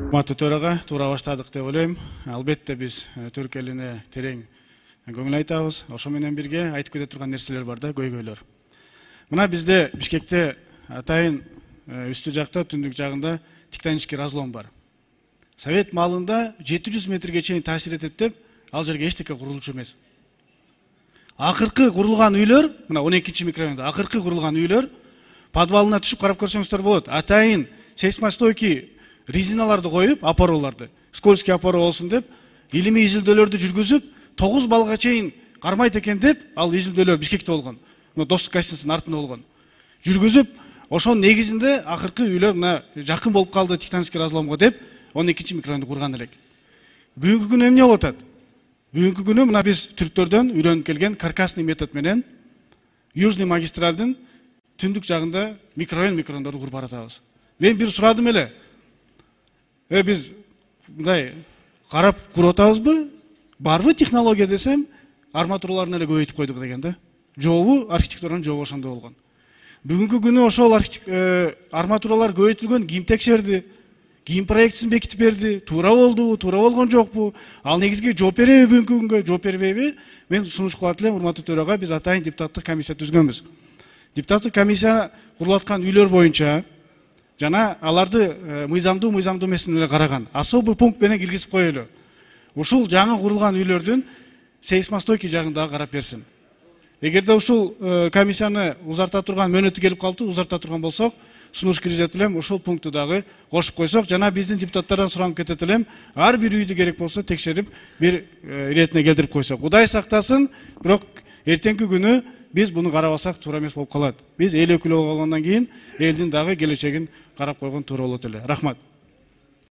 Урматтуу төрага туура баштадык деп ойлойм. Албетте биз түрк элине терең көңүл айтабыз. Ошо менен бирге айтып кете турган нерселер бар да, көйгөйлөр. Мына бизде Бишкекте атайын үстү жакта, түндүк жагында тектонический разлом бар. Совет маалында 700 метрге чейин таасир этет деп, ал жерге эчтеке курулчу эмес. Акыркы курулган үйлөр, мына 12-чи микрорайонда акыркы курулган үйлөр подвалына түшүп карап көрсөңүздөр болот. Атайын сейсмостойкий резиналарды коюп, опороларды, скользкий опора болсун деп, илимий изилдөөлөрдү жүргүзүп, 9 балга чейин кармайт экен деп, ал изилдөөлөр Бишкекте болгон. Мына Достук гостиницанын артында болгон. Жүргүзүп, ошонун негизинде акыркы үйлөр мына жакын болуп калды тектонический разломго деп, 12-чи микрорайонду курган элек. Бүгүнкү күнү эмне болуп атат? Бүгүнкү күнү мына биз түрктөрдөн үйрөнүп келген каркасный метод менен Южный магистралдын түндүк жагында микрорайондорду куруп баратабыз. Мен бир сурадым эле. Биз мындай карап куруп атабызбы? Барбы технология десем, арматураларын эле көбөйтүп койдук деген да. Жообу архитектуранын жообу ошондой болгон. Бүгүнкү күнү ошол арматуралар көбөйтүлгөн, ким текшерди, ким проектисин бекитип берди, туура болдубу, туура болгон жокпу? Ал негизги жооп береби бүгүнкү күнгө, жооп бербейби? Мен сунуш кылат элем, урматтуу төрага, биз атайын депутаттык комиссия түзгөнбүз. Депутаттык комиссия курулуп аткан үйлөр боюнча жана аларды мыйзамдуу эмесин эле караган. Особый пункт менен киргизип коелу. Ушул жаңы курулган үйлөрдүн сейсмостойкий жагында карап берсин. Эгерде ушул комиссияны узарта турган мөөнөтү келип калды, узарта турган болсок, сунуш киргизет элем, ушул пункту дагы кошуп койсок, жана биздин депутаттардан суранып кетет элем, ар бир үйдү керек болсо текшерип, бир иретине келтирип койсок. Кудай сактасын, бирок эртеңки күнү биз буну карабасак туура эмес болуп калат. Биз эл өкүлү болгондон кийин элдин дагы келечегин карап койгон туура болот эле. Рахмат.